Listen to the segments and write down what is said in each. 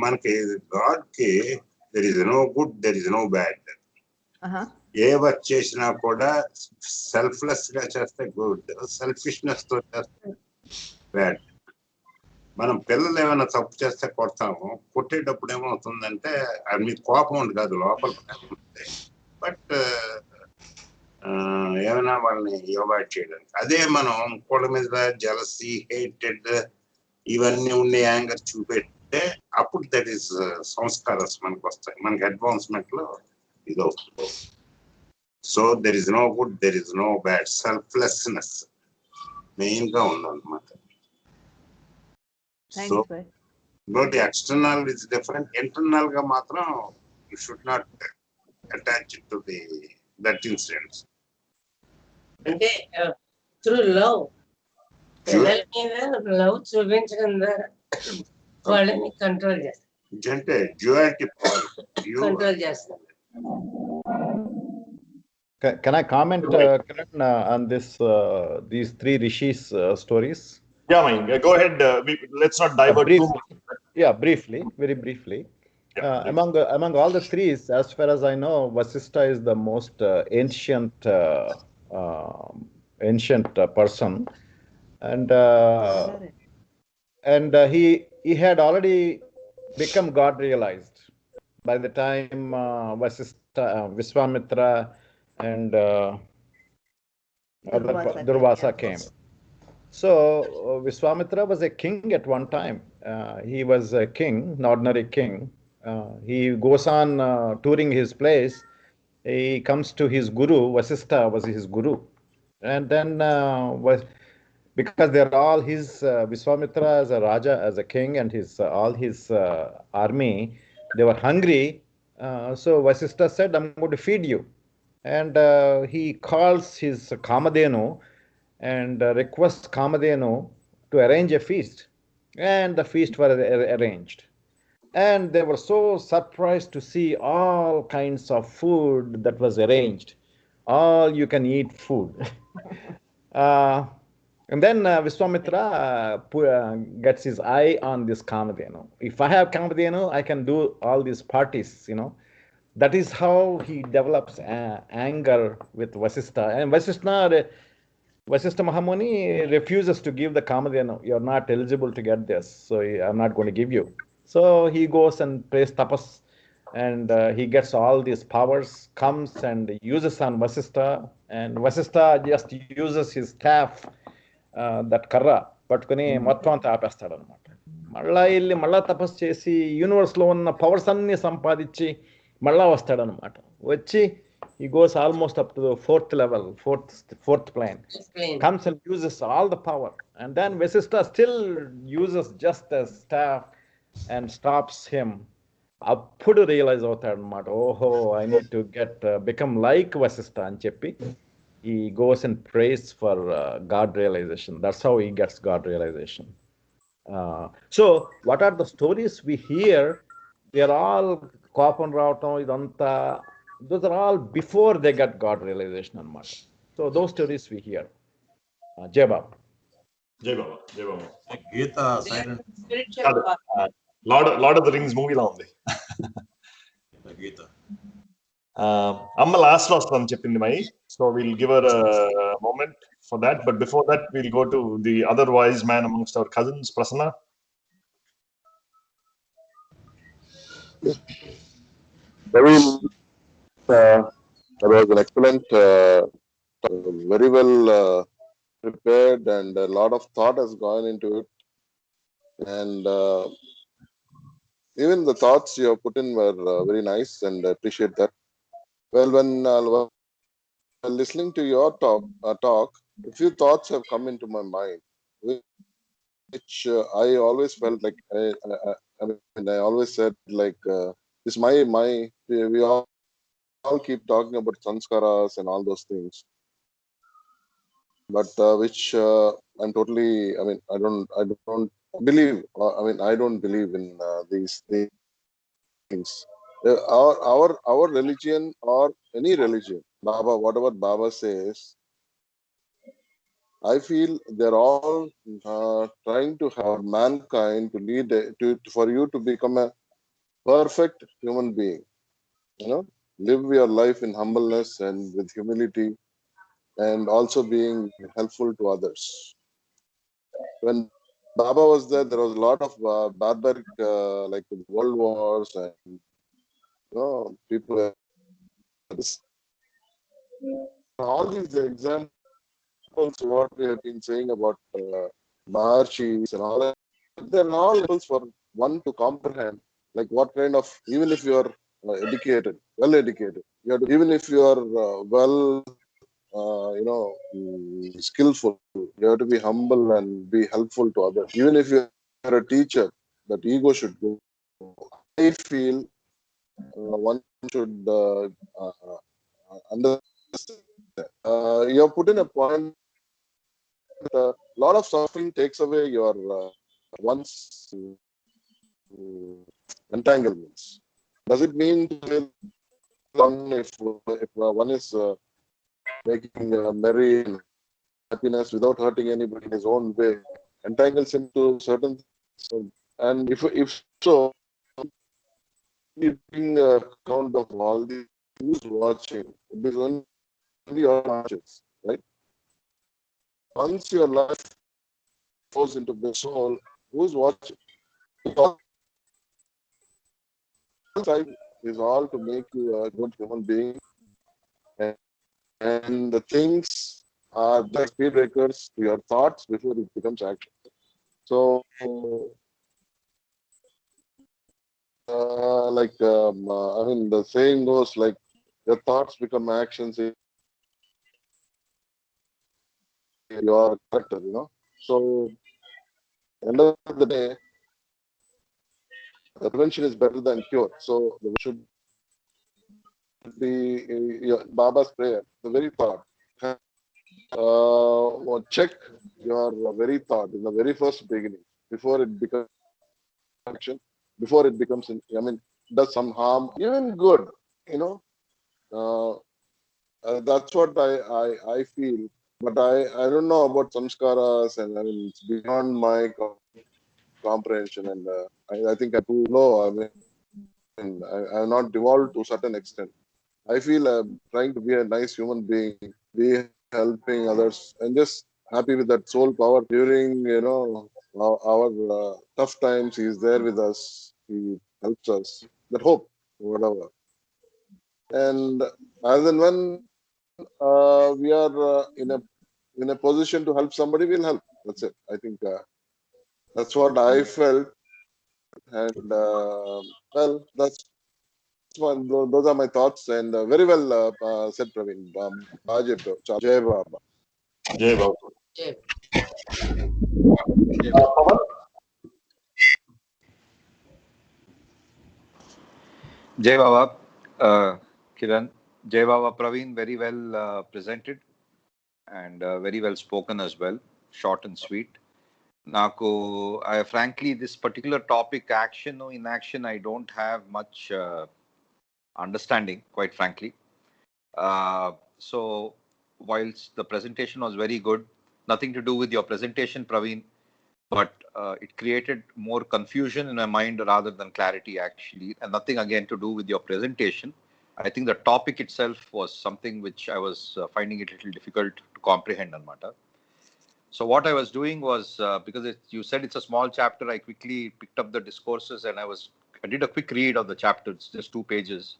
మనకి గాడ్కి there is no good, there is no bad. ఏ వర్క్ చేసినా కూడా సెల్ఫ్లెస్ గా చేస్తే గుడ్, సెల్ఫిష్నెస్ తో చేస్తే బ్యాడ్. మనం పిల్లలు ఏమైనా తప్పు చేస్తే కొడతాము, కొట్టేటప్పుడు ఏమవుతుందంటే అది మీ కోపం ఉంది కాదు, లోపల ఉంటుంది. బట్ ఏమైనా వాళ్ళని అవాయిడ్ చేయడానికి. అదే మనం ఇంకోళ్ళ మీద జలసీ, హేటెడ్ ఇవన్నీ ఉండే యాంగర్ చూపెడితే అప్పుడు దట్ ఈస్ సంస్కారాలు మనకు వస్తాయి, మనకి అడ్వాన్స్మెంట్ లో ఇది అవుతుంది. So there is no good, there is no bad, selflessness main గా ఉందన్నమాట. సో ఇంకోటి ఎక్స్టర్నల్ ఇస్ డిఫరెంట్, ఇంటర్నల్ గా మాత్రం you should not attach to the that incidents. అంటే త్రూ లవ్, పిల్లల మీద లవ్ చూపించడం ద్వారా వాళ్ళని కంట్రోల్ చేస్తారు. అంటే డ్యూయాలిటీ కంట్రోల్ చేస్తారు. Can I comment, Kiran, on this these three rishis stories? Yeah, Mayank, go ahead. Let's not divert too much. Yeah, briefly, very briefly. Among all the three, as far as I know, Vasistha is the most ancient person, and he had already become God realized by the time Vasistha, Viswamitra, and Durvasa came. So Viswamitra was a king at one time. He was a king, an ordinary king. He goes on touring his place. He comes to his guru. Vasistha was his guru, and then because they're all his Viswamitra as a Raja, as a king, and his all his army, they were hungry. So Vasistha said, "I'm going to feed you." And he calls his Kamadhenu and requests Kamadhenu to arrange a feast. And the feast was arranged. And they were so surprised to see all kinds of food that was arranged. All you can eat food. And then Viswamitra gets his eye on this Kamadhenu. If I have Kamadhenu, I can do all these parties, you know. That is how he develops anger with Vasistha. And Vasistha Mahamuni refuses to give the Kamadhenu. You're not eligible to get this, so I'm not going to give you. So he goes and plays tapas, and he gets all these powers, comes and uses on Vasistha, and Vasistha just uses his staff, that karra, పట్టుకుని మొత్తం అంతా ఆపేస్తాడు అనమాట. మళ్ళా వెళ్ళి మళ్ళా తపస్సు చేసి యూనివర్స్లో ఉన్న పవర్స్ అన్ని సంపాదించి మళ్ళా వస్తాడనమాట. వచ్చి he goes almost up to the fourth level, fourth plane, comes and uses all the power, and then Vasistha still uses just a staff and stops him. అప్పుడు రియలైజ్ అవుతాడు అనమాట, ఓహో I need to get become like Vasistha అని చెప్పి he goes and prays for God realization. That's how he gets God realization. So what are the stories we hear? They are all కోపం రావటం ఇదంతా, those are all before they get God realization అన్నమాట. So those stories we hear. Jai Baba. Jai Baba. Jai Baba. Gita silent. Lord of the Rings movie la undi. Gita. Amma last lost one cheppindi mai, so we'll give her a moment for that. But before that, we'll go to the other wise man amongst our cousins, Prasanna. That was an excellent, very well prepared, and a lot of thought has gone into it. And even the thoughts you have put in were very nice, and I appreciate that. Well, when listening to your talk, a few thoughts have come into my mind, which I always felt like I always said like this. We all keep talking about sanskaras and all those things, but which I'm totally. I don't believe. I don't believe in these things. Our religion, or any religion, Baba, whatever Baba says, I feel they're all trying to have mankind to lead for you to become a perfect human being. You know, live your life in humbleness and with humility, and also being helpful to others. When Baba was there, there was a lot of barbaric, like world wars, and people were all these examples. What we have been saying about Maharshis and all that, they're all examples for one to comprehend, like what kind of, even if you are educated, well educated, even if you are skillful, you have to be humble and be helpful to others. Even if you are a teacher, that ego should go. I feel one should understand. You have put in a point. A lot of suffering takes away your one's entanglements. Does it mean to say if one is making merry and happiness without hurting anybody in his own way, entangles him to certain things? And if so, keeping account of all these, who's watching? It is only your conscience, right? Once your life goes into the soul, who's watching? All is all to make you a good human being, and the things are just speed breakers to your thoughts before it becomes action. So, I mean, the saying goes like, your thoughts become actions in your character, So, end of the day, the prevention is better than cure. So, there should be Baba's prayer, the very thought. Check your very thought in the very first beginning before it becomes action, before it becomes, does some harm, even good, you know. That's what I feel. But I don't know about samskaras, and I mean, it's beyond my comprehension, and I think I too low. I'm not devolved to a certain extent. I feel trying to be a nice human being, be helping others, and just happy with that soul power during our tough times. He's there with us. He helps us. That hope, whatever. And as and when we are in a position to help somebody, we'll help. That's it. I think that's what I felt, and well, that's one. Those are my thoughts, and very well said, Praveen. Jai Baba. Jai Baba. Jai. Jai Baba, Kiran. Jai Baba, Praveen, very well presented and very well spoken as well. Short and sweet. Naku, frankly, this particular topic, action or inaction, I don't have much understanding, quite frankly. So, whilst the presentation was very good, nothing to do with your presentation, Praveen, but it created more confusion in my mind rather than clarity, actually, and nothing again to do with your presentation. I think the topic itself was something which I was finding it a little difficult to comprehend, Anmata. So what I was doing was, because you said it's a small chapter, I quickly picked up the discourses and I did a quick read of the chapter. It's just 2 pages.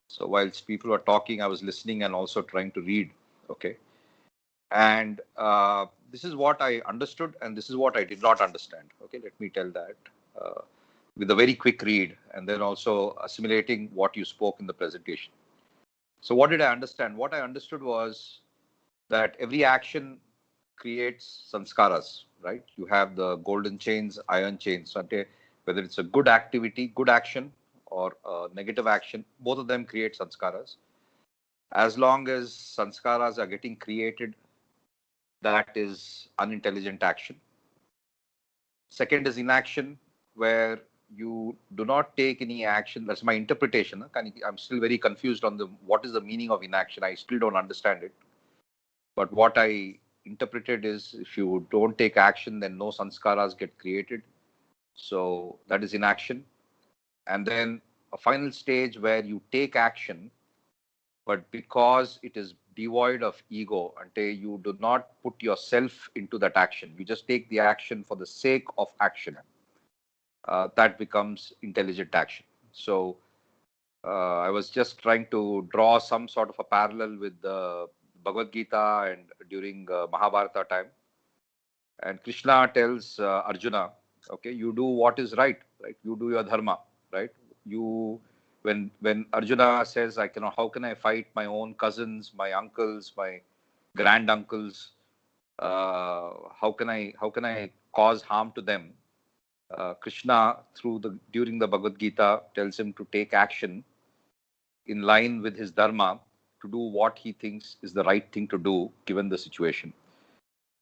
So whilst people were talking, I was listening and also trying to read. Okay. And this is what I understood and this is what I did not understand. Okay, let me tell that with a very quick read and then also assimilating what you spoke in the presentation. So what did I understand? What I understood was that every action creates sanskaras, right? You have the golden chains, iron chains. Whether it's a good activity, good action, or a negative action, both of them create sanskaras. As long as sanskaras are getting created, that is unintelligent action. Second is inaction, where you do not take any action. That's my interpretation. I'm still very confused on what is the meaning of inaction. I still don't understand it. But what I interpreted is if you don't take action, then no sanskaras get created. So that is inaction. And then a final stage where you take action, but because it is devoid of ego, until you do not put yourself into that action, you just take the action for the sake of action. That becomes intelligent action. So I was just trying to draw some sort of a parallel with the Bhagavad Gita and during Mahabharata time. And Krishna tells Arjuna, okay, you do what is right? You do your dharma, right? When Arjuna says, how can I fight my own cousins, my uncles, my granduncles? How can I cause harm to them? Krishna, during the Bhagavad Gita, tells him to take action in line with his dharma, to do what he thinks is the right thing to do given the situation.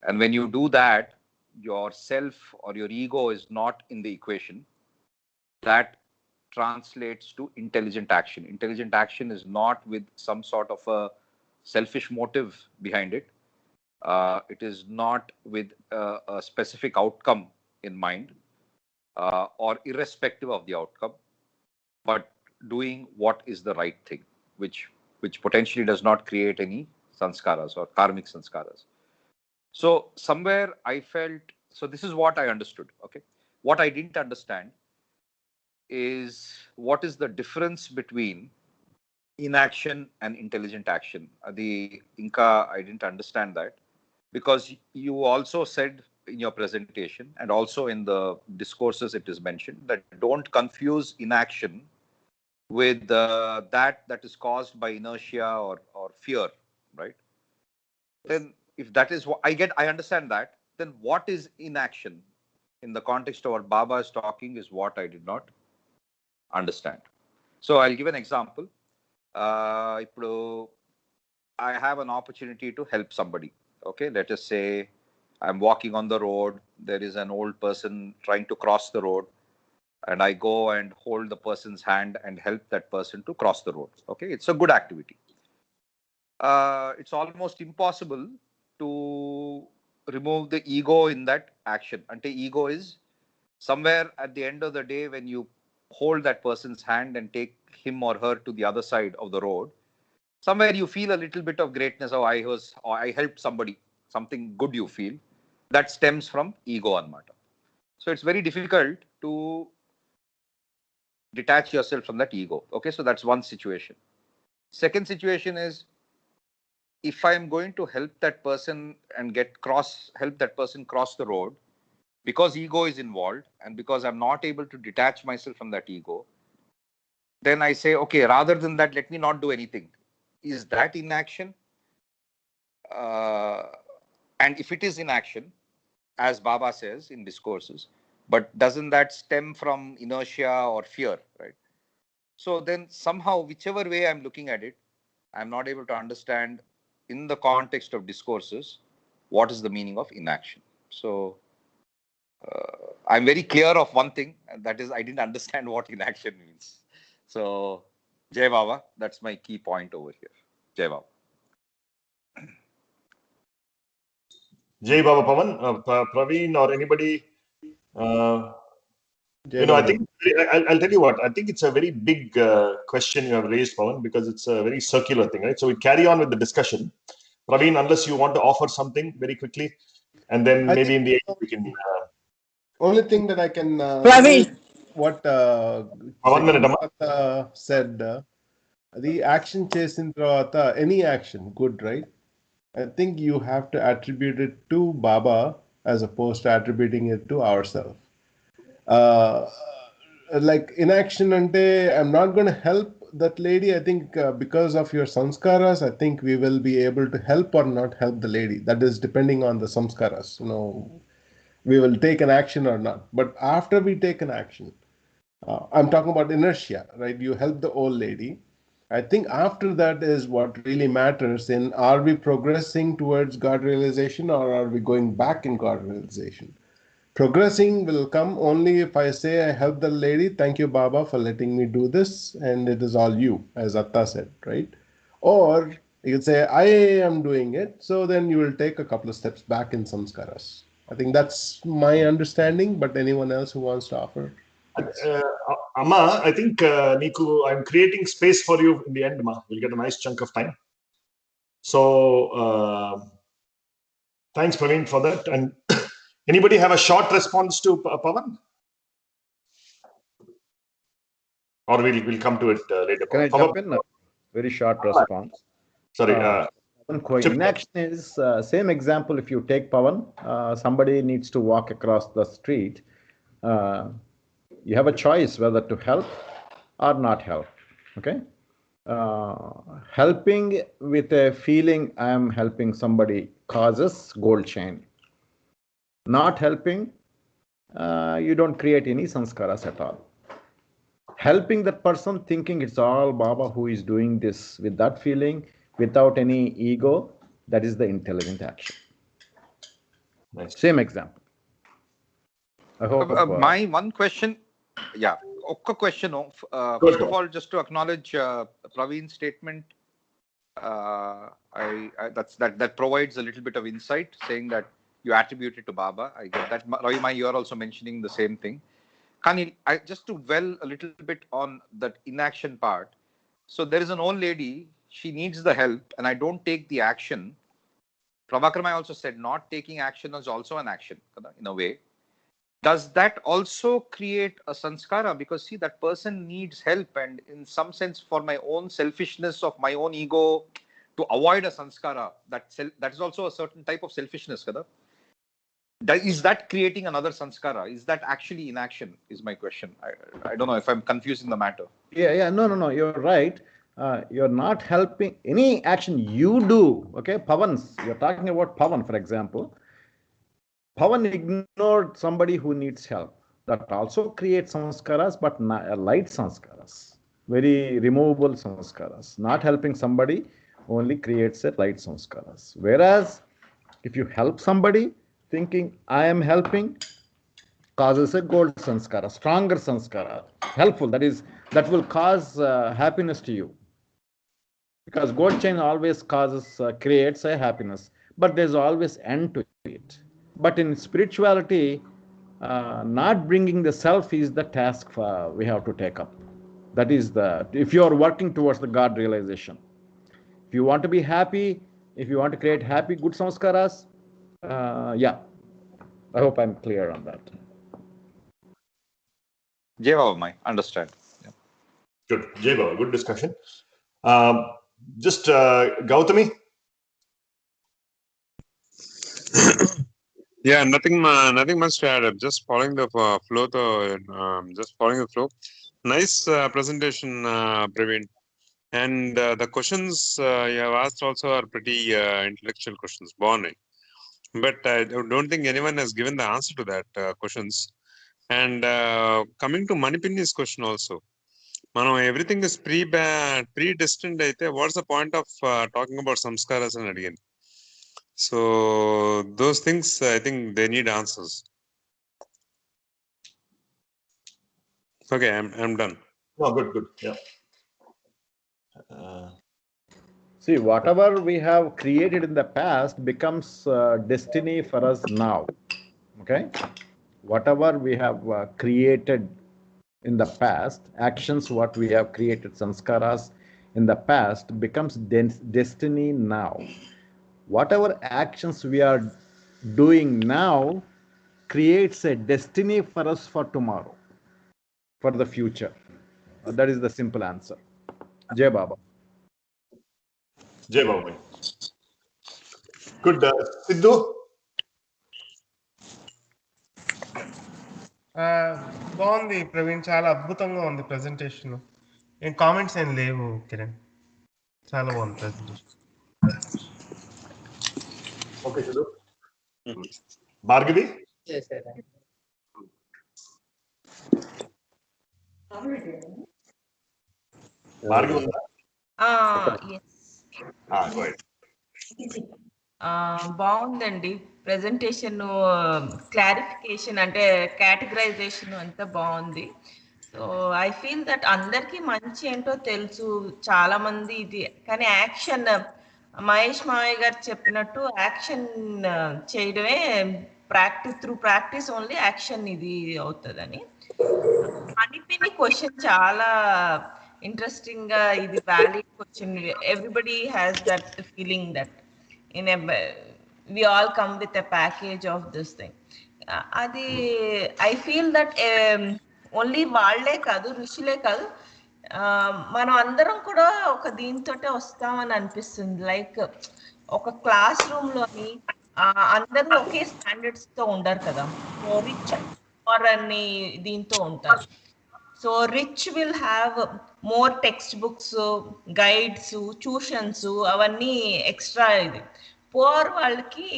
And when you do that, your self or your ego is not in the equation. That translates to intelligent action. Intelligent action is not with some sort of a selfish motive behind it. It is not with a specific outcome in mind, or irrespective of the outcome, but doing what is the right thing, which potentially does not create any sanskaras or karmic sanskaras. So somewhere I felt, so this is what I understood. Okay. What I didn't understand is what is the difference between inaction and intelligent action. The Inca, I didn't understand that, because you also said in your presentation and also in the discourses it is mentioned that don't confuse inaction with that is caused by inertia or fear, right? Then if that is what I understand that, then what is inaction in the context of what Baba is talking is what I did not understand. So I'll give an example. I have an opportunity to help somebody. Okay, let us say I'm walking on the road. There is an old person trying to cross the road, and I go and hold the person's hand and help that person to cross the road. Okay, it's a good activity. It's almost impossible to remove the ego in that action. Until ego is somewhere at the end of the day, when you hold that person's hand and take him or her to the other side of the road, somewhere you feel a little bit of greatness. Or I helped somebody, something good you feel. That stems from ego anmata. So it's very difficult to detach yourself from that ego. Okay, so that's one situation. Second situation is, if I am going to help that person and help that person cross the road, because ego is involved and because I'm not able to detach myself from that ego, then I say, okay, rather than that, let me not do anything. Is that inaction? And if it is inaction, as Baba says in discourses, but doesn't that stem from inertia or fear, right? So then somehow, whichever way I'm looking at it, I'm not able to understand in the context of discourses what is the meaning of inaction. So I'm very clear of one thing, and that is I didn't understand what inaction means. So Jai Baba, that's my key point over here. Jai Baba. Jai Baba Pavan, Praveen or anybody, I think I'll tell you what, I think it's a very big question you have raised, Pavan, because it's a very circular thing, right? So we carry on with the discussion. Praveen, unless you want to offer something very quickly, and then maybe in the end we can. Only thing that I can what said, the action chasing tarvata, any action, good, right? I think you have to attribute it to Baba as opposed to attributing it to ourselves. Like inaction ante, I'm not going to help that lady. I think because of your samskaras, I think we will be able to help or not help the lady. That is depending on the samskaras. We will take an action or not. But after we take an action, I'm talking about inertia, right? You help the old lady. I think after that is what really matters in, are we progressing towards God realization or are we going back in God realization? Progressing will come only if I say I help the lady, thank you Baba for letting me do this, and it is all you, as Atta said, right? Or You could say, I am doing it. So then you will take a couple of steps back in samskaras. I think that's my understanding, but anyone else who wants to offer? Amma, I think Niku, I'm creating space for you in the end, Ma. We'll get a nice chunk of time. So thanks, Praveen, for that. And anybody have a short response to Pawan? Or we'll come to it later. Can I jump in? Very short response. Sorry. Inaction is same example. If you take Pawan, somebody needs to walk across the street. You have a choice whether to help or not help. Okay. Helping with a feeling I am helping somebody causes gold chain. Not helping, you don't create any sanskaras at all. Helping that person thinking it's all Baba who is doing this with that feeling, without any ego, that is the intelligent action. Nice. Same example. I hope. My one question, yeah, okay question. First of all, just to acknowledge Praveen's statement, that provides a little bit of insight, saying that you attribute it to Baba. I get that. Ravi, you are also mentioning the same thing. Kani, just to dwell a little bit on that inaction part. So there is an old lady, she needs the help, and I don't take the action. Prabhakaramai also said not taking action is also an action, in a way. Does that also create a sanskara? Because see, that person needs help, and in some sense, for my own selfishness of my own ego, to avoid a sanskara, that is also a certain type of selfishness. Is that creating another sanskara? Is that actually inaction? Is my question. I don't know if I'm confusing the matter. Yeah. No. You're right. You're not helping any action you do. Okay, Pavans. You're talking about Pavan, for example. Pavan ignored somebody who needs help. That also creates sanskaras, but light sanskaras, very removable sanskaras. Not helping somebody only creates a light sanskaras. Whereas if you help somebody thinking I am helping, causes a gold sanskara, stronger sanskara, helpful. That will cause happiness to you. Because gold chain always creates a happiness, but there's always end to it. But in spirituality, not bringing the self is the task we have to take up. That is if you are working towards the God realization. If you want to be happy, if you want to create happy, good samskaras, yeah. I hope I'm clear on that. Jai Baba, understand. Yeah. Good. Jai Baba, good discussion. Just Gautami. Yeah, nothing much to add. Just following the flow. Just following the flow. Nice presentation, Praveen. And the questions you have asked also are pretty intellectual questions, Bonnie. But I don't think anyone has given the answer to that questions. And coming to Manipini's question also, everything is predestined. What's the point of talking about samskaras and again? So those things, I think they need answers. Okay, I'm done. Oh, good. Yeah. See, whatever we have created in the past becomes destiny for us now. Okay? Whatever we have created in the past, actions, what we have created, sanskaras in the past becomes destiny now. Whatever actions we are doing now creates a destiny for us for tomorrow, for the future. That is the simple answer. Jai Baba. Jai Baba. Good. Sidhu? బాగుంది ప్రవీణ్, చాలా అద్భుతంగా ఉంది presentation. ఏం comments ఏం లేవు కిరణ్, చాలా బాగుంది presentation. Okay Siddhu. Bhargavi? Bhargavi ఉందా? బాగుందండి ప్రెజెంటేషన్, క్లారిఫికేషన్ అంటే కేటగరైజేషన్ అంతా బాగుంది. సో ఐ ఫీల్ దట్ అందరికీ మంచి ఏంటో తెలుసు, చాలా మంది ఇది, కానీ యాక్షన్ మహేష్ మావయ్య గారు చెప్పినట్టు యాక్షన్ చేయడమే ప్రాక్టీస్ ఓన్లీ యాక్షన్ ఇది అవుతుందని. అనిపిని క్వశ్చన్ చాలా ఇంట్రెస్టింగ్ గా, ఇది valid question. Everybody has that feeling that in we all come with a package of this thing. అది ఐ ఫీల్ దట్ ఓన్లీ వాళ్లే కాదు, ఋషులే కాదు, మనం అందరం కూడా ఒక దీంతోటే వస్తామని అనిపిస్తుంది. లైక్ ఒక క్లాస్ రూమ్ లోని అందరూ ఒకే స్టాండర్డ్స్ తో ఉండరు కదా, రిచ్ ఆర్ అని దీంతో ఉంటారు. So rich will have more text books, guides, tuitions, అవన్నీ ఎక్స్ట్రా. ఇది పువర్ వాళ్ళకి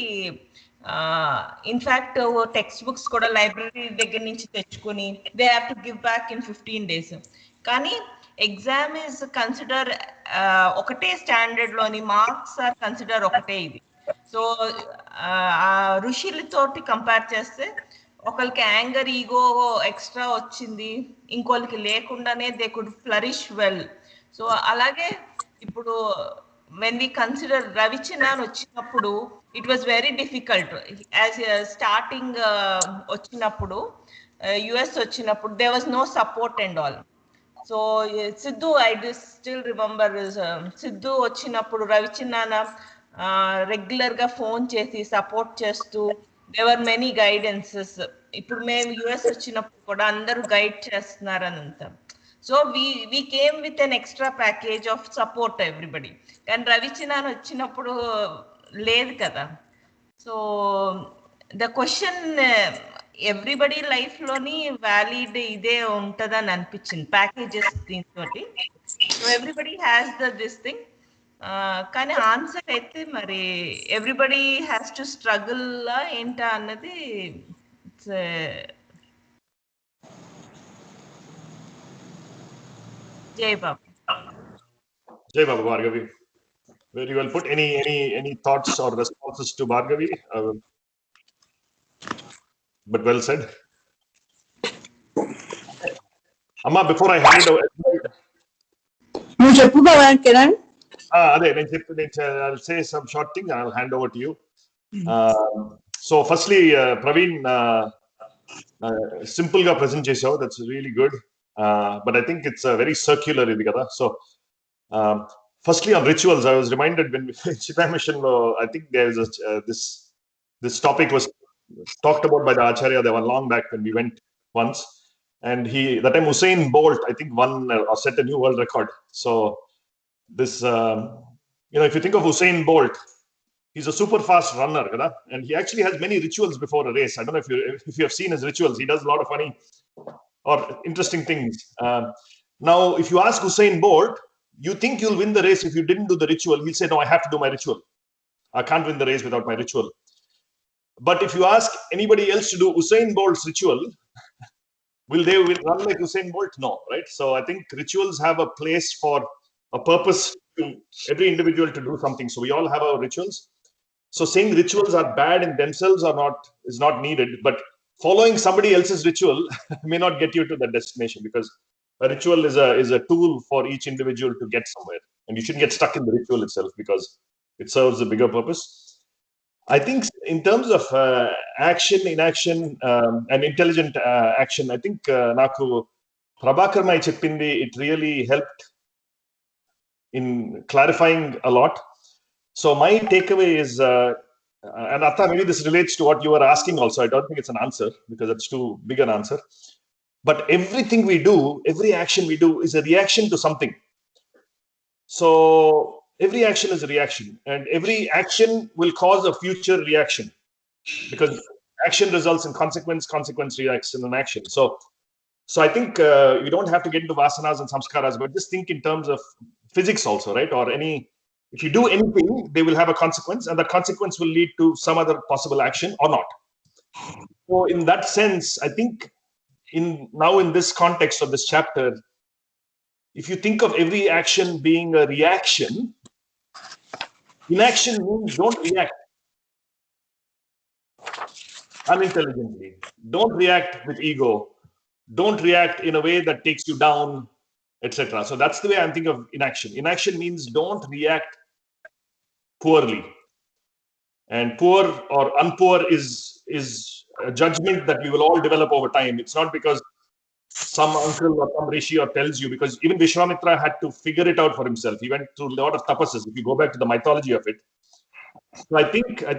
ఇన్ఫాక్ట్ టెక్స్ట్ బుక్స్ కూడా లైబ్రరీ దగ్గర నుంచి తెచ్చుకుని they have to give back in 15 days. కానీ ఎగ్జామ్ ఈజ్ కన్సిడర్ ఒకటే స్టాండర్డ్ లోని మార్క్స్ ఆర్ కన్సిడర్ ఒకటే. ఇది సో ఋషులతోటి కంపేర్ చేస్తే ఒకరికి యాంగర్, ఈగో ఎక్స్ట్రా వచ్చింది, ఇంకోళ్ళకి లేకుండానే they could flourish well. So అలాగే ఇప్పుడు when we consider రవిచంద్రన్ వచ్చినప్పుడు it was very difficult. As starting వచ్చినప్పుడు యుఎస్ వచ్చినప్పుడు they was no support and all. So Siddhu, I still remember, Siddhu వచ్చినప్పుడు రవిచంద్రన్ రెగ్యులర్ గా ఫోన్ చేసి సపోర్ట్ చేస్తూ దేవర్ మెనీ గైడెన్సెస్. ఇప్పుడు మేము యుఎస్ వచ్చినప్పుడు కూడా అందరూ గైడ్ చేస్తున్నారని అంతా. So we came with an extra package of support everybody. కానీ రవిచంద్రన్ వచ్చినప్పుడు లేదు కదా. So the question everybody life లోని వ్యాలిడ్ ఇదే ఉంటదని అనిపించింది ప్యాకేజెస్ దీంతో. So everybody has this thing. కానీ ఆన్సర్ అయితే మరి ఎవ్రీబడి హ్యాస్ టు స్ట్రగుల్ ఏంటా అన్నది జై బాబు. Jai Baba Bhargavi. Very well put. Any thoughts or responses to Bhargavi? But well said. Amma, before I hand over. నువ్వు చెప్పు బాబా కిరణ్. అదే నేను చెప్పి I'll say some short thing and I'll hand over to you. So firstly, Praveen, simple ga present చేసావు. That's really good. But I think it's very circular ఇది కదా. So firstly on rituals, I was reminded when Chittai Mission, I think there is this topic was talked about by the Acharya there one long back when we went once, and that time Usain Bolt I think won or set a new world record. So this if you think of Usain Bolt, he's a super fast runner, kada? And he actually has many rituals before a race. I don't know if you have seen his rituals. He does a lot of funny or interesting things. Now if you ask Usain Bolt, you think you'll win the race if you didn't do the ritual, he'll say, no, I have to do my ritual. I can't win the race without my ritual. But if you ask anybody else to do Usain Bolt's ritual, will they run like Usain Bolt? No, right? So I think rituals have a place for a purpose to every individual to do something. So we all have our rituals. So saying rituals are bad in themselves is not needed, but following somebody else's ritual may not get you to the destination, because a ritual is a tool for each individual to get somewhere, and you shouldn't get stuck in the ritual itself because it serves a bigger purpose. I think in terms of action, inaction, and intelligent action, I think Naku Prabhakar Mai Cheppindi, it really helped in clarifying a lot. So my takeaway is, and Atta, maybe this relates to what you were asking also. I don't think it's an answer because it's too big an answer. But everything we do, every action we do is a reaction to something. So every action is a reaction, and every action will cause a future reaction, because action results in consequence, consequence reacts in an action. So I think you don't have to get into vasanas and samskaras, but just think in terms of physics also, right? Or if you do anything, they will have a consequence, and that consequence will lead to some other possible action or not. So in that sense, I think now in this context of this chapter, if you think of every action being a reaction, inaction means don't react unintelligently, don't react with ego, don't react in a way that takes you down, etc. So that's the way I'm thinking of inaction. Inaction means don't react poorly. And poor or unpoor is a judgment that we will all develop over time. It's not because some uncle or some rishi or tells you, because even Vishwamitra had to figure it out for himself. He went through a lot of tapasas. If you go back to the mythology of it, so I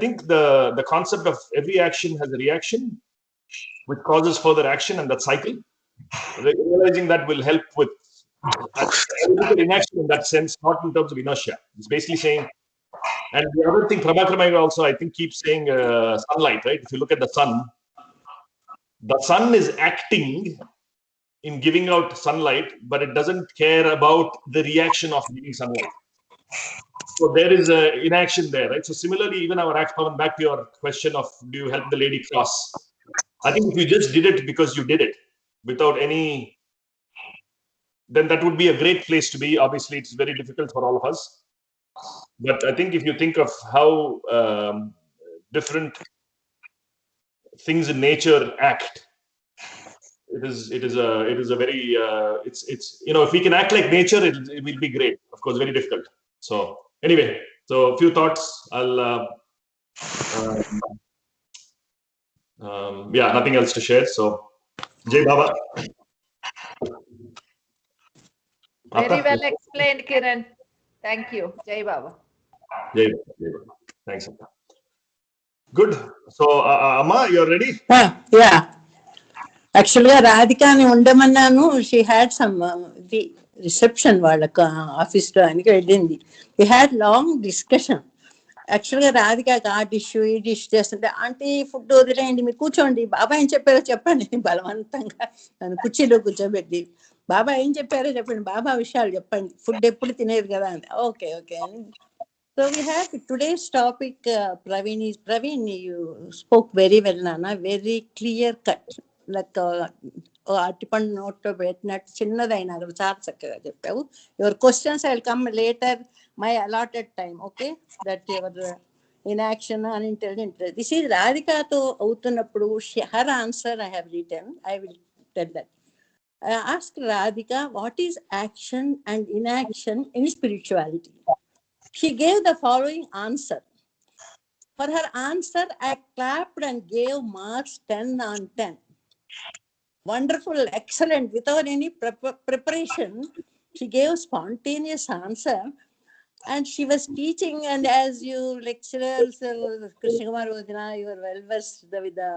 think the concept of every action has a reaction, which causes further action, and that cycle. Realizing that will help with inaction in that sense, not in terms of inertia. It's basically saying. And the other thing, Prabhakar also, I think, keeps saying sunlight, right? If you look at the sun is acting in giving out sunlight, but it doesn't care about the reaction of giving sunlight. So there is inaction there, right? So similarly, even our act, back to your question of do you help the lady cross? I think if you just did it because you did it without any, then that would be a great place to be. Obviously, it's very difficult for all of us. But I think if you think of how different things in nature act, it is a very it's if we can act like nature, it will be great. Of course, very difficult. So anyway, so a few thoughts. I'll nothing else to share. So Jai Baba. Very well explained, Kiran. Thank you. Jai Baba. Jai Baba. Thanks. Good. So Amma, you're ready? Yeah. Actually, Radhika ni undamannanu. She had some the reception వాళ్ళకు ఆఫీస్లో అని వెళ్ళింది. We had long discussion. యాక్చువల్గా రాధికాకి ఆ dish ఈ dish చేస్తుంటే aunty food వదిలేయండి, మీరు కూర్చోండి, బాబా ఏం చెప్పారో చెప్పండి, బలవంతంగా నన్ను కుర్చీలో కూర్చోబెట్టి బాబా ఏం చెప్పారో చెప్పండి, బాబా విషయాలు చెప్పండి, ఫుడ్ ఎప్పుడు తినేది కదా అని. ఓకే ఓకే అని. So we have today's topic, Praveen, you spoke very well, Nana, very clear cut, like అరటిపండు నోట్లో పెట్టినట్టు చిన్నదైనా చాలా చక్కగా చెప్పావు. Your questions I will come later my allotted time, okay? That your inaction, unintelligent. This is Radhika to avutunnappudu, her answer I have written. I will tell that. I asked Radhika, what is action and inaction in spirituality? She gave the following answer. For her answer, I clapped and gave marks 10 on 10. Wonderful, excellent, without any preparation. She gave spontaneous answer. And she was teaching, and as you lecturers, Krishna Kumar Vodina, you are well versed with the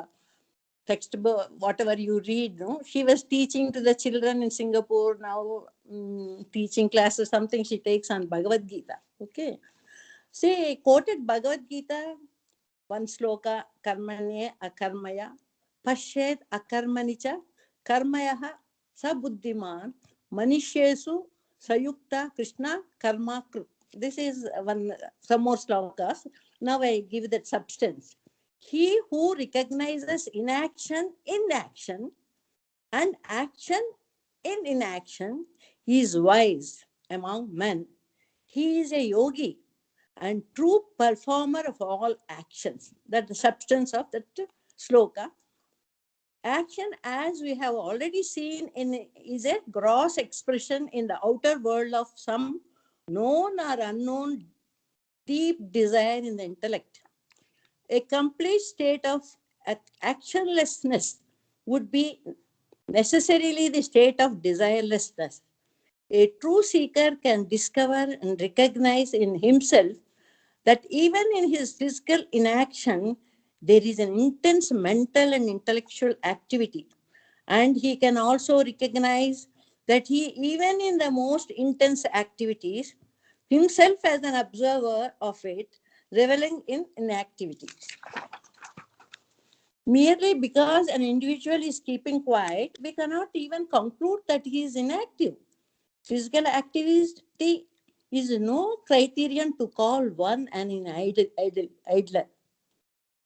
textbook, whatever you read, no? She was teaching to the children in Singapore, now teaching classes, something she takes on Bhagavad Gita, okay? She quoted Bhagavad Gita, one sloka, karmanye akarmaya, pashyet akarmanicha, karmayaha sabuddhiman, manishyesu sayukta Krishna karma krut. This is some more slokas. Now I give that substance. He who recognizes inaction in action and action in inaction is wise among men. He is a yogi and true performer of all actions. That's the substance of that sloka. Action, as we have already seen, is a gross expression in the outer world of some known or unknown deep desire in the intellect. A complete state of actionlessness would be necessarily the state of desirelessness. A true seeker can discover and recognize in himself that even in his physical inaction, there is an intense mental and intellectual activity. And he can also recognize that he, even in the most intense activities, himself as an observer of it, reveling in inactivity. Merely because an individual is keeping quiet, we cannot even conclude that he is inactive. Physical activity is no criterion to call one an idler.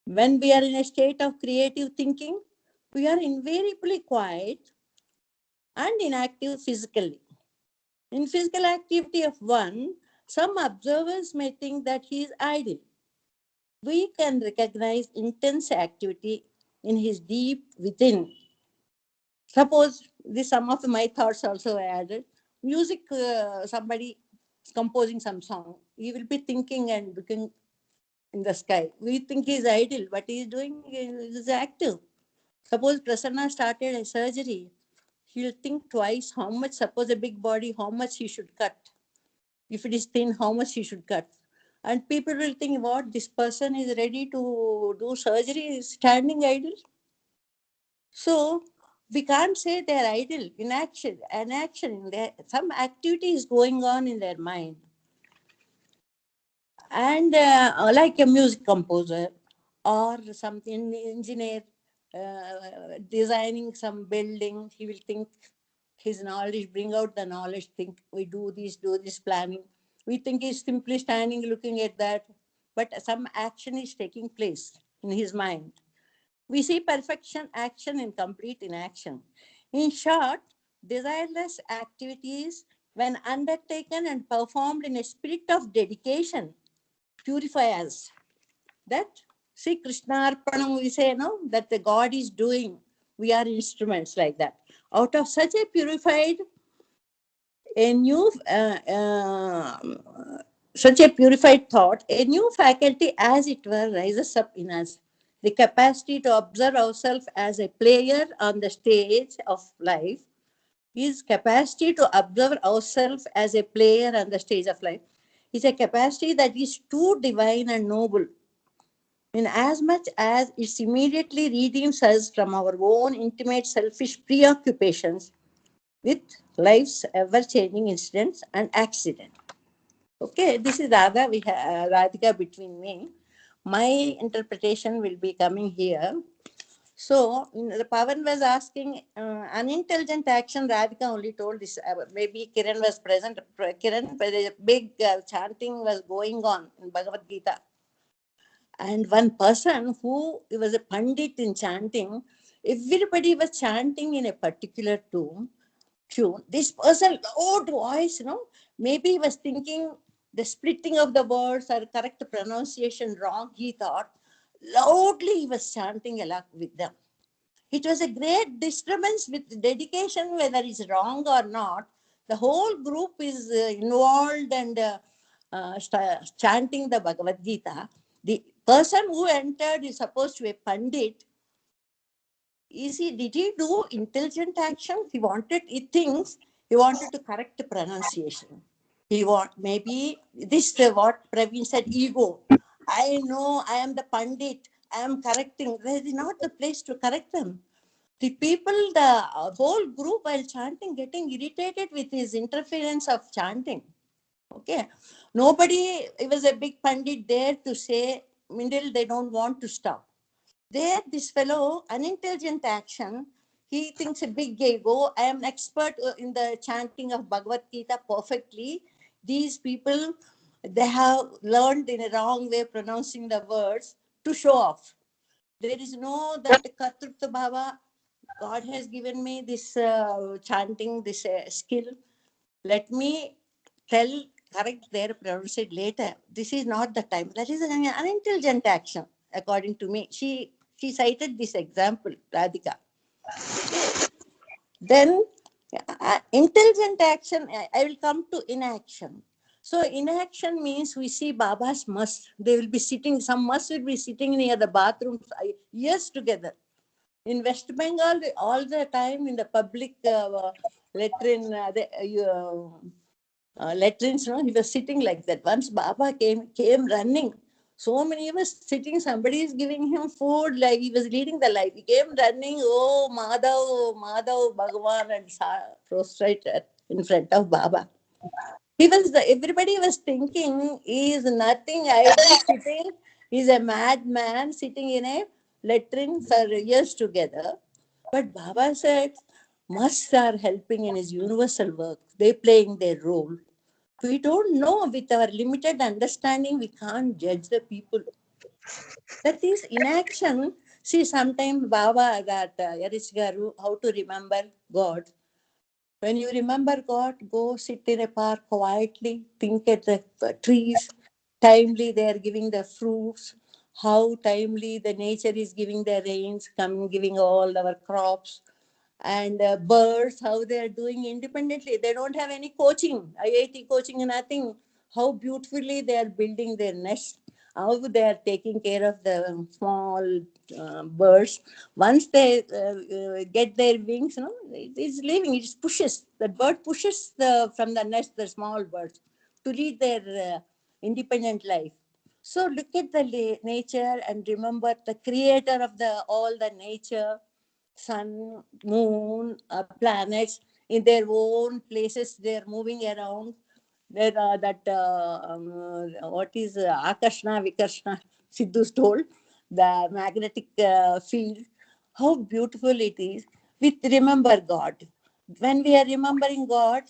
When we are in a state of creative thinking, we are invariably quiet and inactive physically. In physical activity of one, some observers may think that he is idle. We can recognize intense activity in his deep within. Suppose some of my thoughts also I added. Music, somebody is composing some song. he will be thinking and looking in the sky. We think he's idle, but he's doing, is active. Suppose Prasanna started a surgery, he'll think twice how much, suppose a big body, how much he should cut. If it is thin, how much he should cut. And people will think, what, this person is ready to do surgery, is standing idle. So we can't say they're idle, inaction, some activity is going on in their mind. And like a music composer or something engineer designing some building, he will think his knowledge, bring out the knowledge, think we do this planning. We think he's simply standing looking at that, but some action is taking place in his mind. We see perfection, action, and complete inaction. In short, desireless activities, when undertaken and performed in a spirit of dedication, purify us. That, see, Krishna Arpanam, we say, no, that the God is doing. We are instruments like that. Out of such a purified, a new, such a purified thought, a new faculty, as it were, rises up in us. The capacity to observe ourselves as a player on the stage of life. His capacity to observe ourselves as a player on the stage of life is a capacity that is too divine and noble, in as much as it immediately redeems us from our own intimate selfish preoccupations with life's ever-changing incidents and accidents. Okay, this is Radha, Radhika between me. My interpretation will be coming here. So, the Pavan was asking unintelligent action. Radhika only told this. Maybe Kiran was present. Kiran, a big chanting was going on in Bhagavad Gita. And one person who was a Pandit in chanting, everybody was chanting in a particular tune. This person, loud voice, maybe he was thinking the splitting of the words or correct pronunciation wrong. He thought loudly he was chanting along with them. It was a great disturbance with dedication, whether it's wrong or not. The whole group is involved and chanting the Bhagavad Gita. The person who entered is supposed to be a Pandit. Did he do intelligent action? He wanted to correct the pronunciation. Maybe this what Praveen said, ego. I know I am the Pandit. I am correcting. That is not the place to correct them. The people, the whole group while chanting, getting irritated with his interference of chanting. Okay. Nobody, it was a big Pandit there to say, middle, they don't want to stop. There, this fellow, unintelligent action, he thinks a big ego. I am expert in the chanting of Bhagavad Gita perfectly. These people, they have learned in a wrong way pronouncing the words to show off. There is no that Katrutva Bhava. God has given me this chanting, this skill. Let me correct their pronunciation later. This is not the time. That is an unintelligent action, according to me. She cited this example, Radhika. Okay. Then intelligent action, I will come to inaction. So inaction means we see Baba's must. They will be sitting, some must will be sitting near the bathrooms years together. In West Bengal, all the time in the public latrine, latrines, he was sitting like that. Once Baba came running. So many of us sitting, somebody is giving him food, like he was leading the life. He came running, oh, Madhav, Bhagavan, and prostrated in front of Baba. Everybody was thinking he is nothing idle sitting. He's a madman sitting in a latrine for years together. But Baba said, musts are helping in his universal work. They're playing their role. We don't know, with our limited understanding, we can't judge the people. That is inaction. See, sometimes Baba, that Yarish Garu, how to remember God. When you remember God, go sit in a park quietly, think at the trees. Timely they are giving the fruits. How timely the nature is giving the rains, giving all our crops. And birds, how they are doing independently. They don't have any coaching, IIT coaching, nothing. how beautifully they are building their nest, how they are taking care of the small birds. Once they get their wings, it is leaving. It pushes, the bird pushes from the nest the small birds to lead their independent life. So look at the nature and remember the creator of all the nature, sun, moon, planets in their own places. They are moving around. There, what is Akarshna, Vikarshna, Siddhu's told, the magnetic field. How beautiful it is. We remember God. When we are remembering God,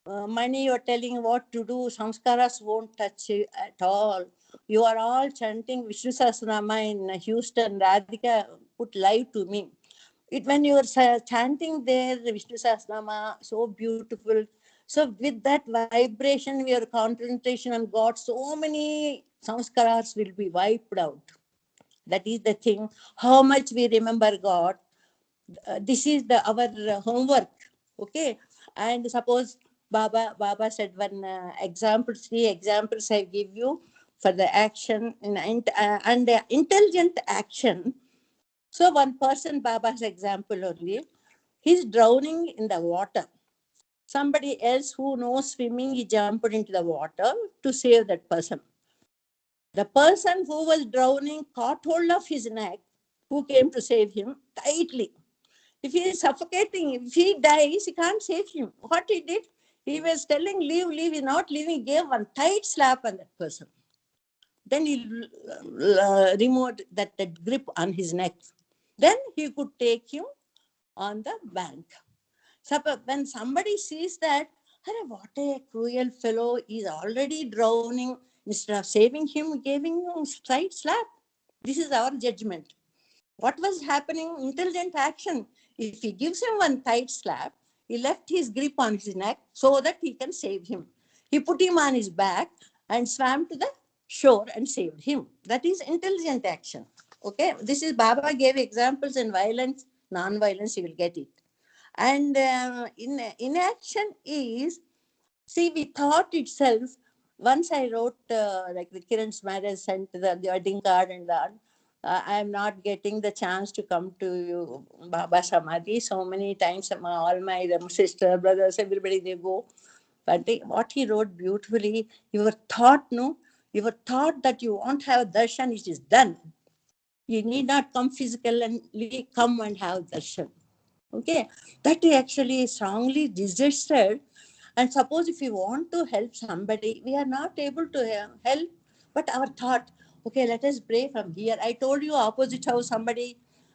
money you're telling what to do, samskaras won't touch you at all. You are all chanting Vishnu Sahasranama in Houston. Radhika put live to me. When you are chanting there, Vishnu Sahasranama, so beautiful. So with that vibration, your concentration on God, so many samskaras will be wiped out. That is the thing. How much we remember God. This is our homework. Okay. And suppose Baba said one example, 3 examples I give you for the action and the intelligent action. So one person, Baba's example only, he's drowning in the water. Somebody else who knows swimming, he jumped into the water to save that person. The person who was drowning caught hold of his neck, who came to save him tightly. If he is suffocating, if he dies, he can't save him. What he did, he was telling, leave, he's not leaving. He gave one tight slap on that person. Then he removed that grip on his neck. Then he could take him on the bank. So when somebody sees that, what a cruel fellow, is already drowning, instead of saving him, giving him a straight slap. This is our judgment. What was happening? Intelligent action. If he gives him one tight slap, he left his grip on his neck so that he can save him. He put him on his back and swam to the shore and saved him. That is intelligent action. Okay, this is Baba gave examples in violence, non-violence, you will get it. And inaction is, see, we thought itself. Once I wrote, like the Kiran's marriage sent the wedding card and that. I am not getting the chance to come to you, Baba Samadhi. So many times, all my sister, brothers, everybody, they go. But what he wrote beautifully, your thought that you won't have darshan, it is done. You need not come physically, come and have darshan. Okay, that actually strongly resisted. And suppose if we want to help somebody, we are not able to help, but our thought, okay, let us pray from here. I told you opposite house,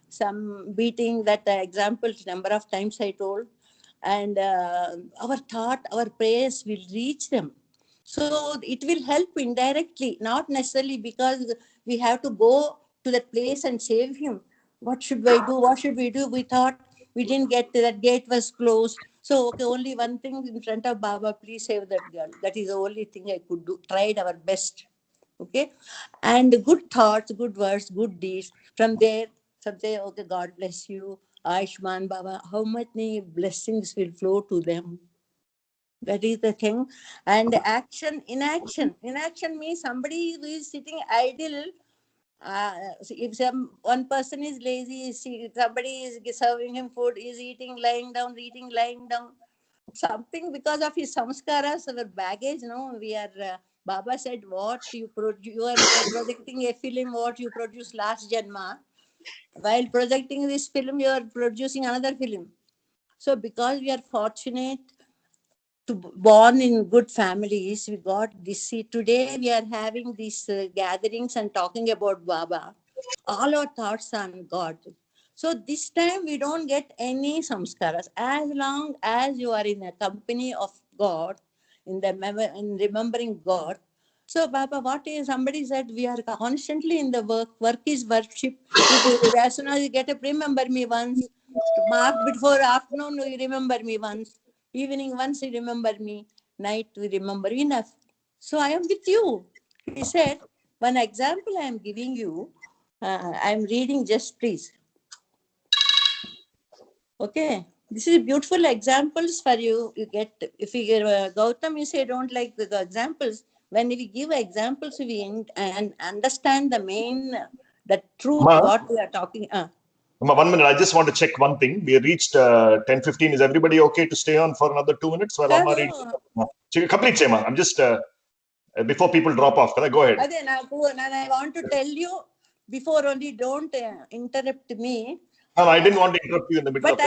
some beating, that example, number of times I told. And our thought, our prayers will reach them. So it will help indirectly, not necessarily because we have to go to that place and save him. What should I do? What should we do? We thought we didn't get to that, gate was closed. So, okay, only one thing in front of Baba, please save that girl. That is the only thing I could do. Tried our best. Okay. And good thoughts, good words, good deeds. From there, okay, God bless you. Aishman Baba, how many blessings will flow to them. That is the thing. And inaction means somebody who is sitting idle. If one person is lazy, somebody is serving him food, is eating lying down, something because of his samskaras, our baggage. We are Baba said, what you are projecting a film, what you produced last janma. While projecting this film, you are producing another film. So because we are fortunate to born in good families, we got this. See, today we are having these gatherings and talking about Baba. All our thoughts on God. So this time we don't get any samskaras. As long as you are in a company of God, in remembering God. So Baba, somebody said, we are constantly in the work. Work is worship. As soon as you get up, remember me once. Mark before afternoon, you remember me once. Evening once, you remember me. Night, we remember enough. So I am with you. He said, one example I am giving you. I'm reading, just please. Okay, this is beautiful examples for you. You get, if you get Gautam, you say don't like the examples. when we give examples, and understand the main, the truth, Ma? what we are talking. 1 minute, I just want to check one thing. We reached 10:15. Is everybody okay to stay on for another 2 minutes? Well, Amma reads. Complete, Chema. I'm just before people drop off. Can I go ahead? I want to tell you before only. Don't interrupt me. No, I didn't want to interrupt you in the middle of it.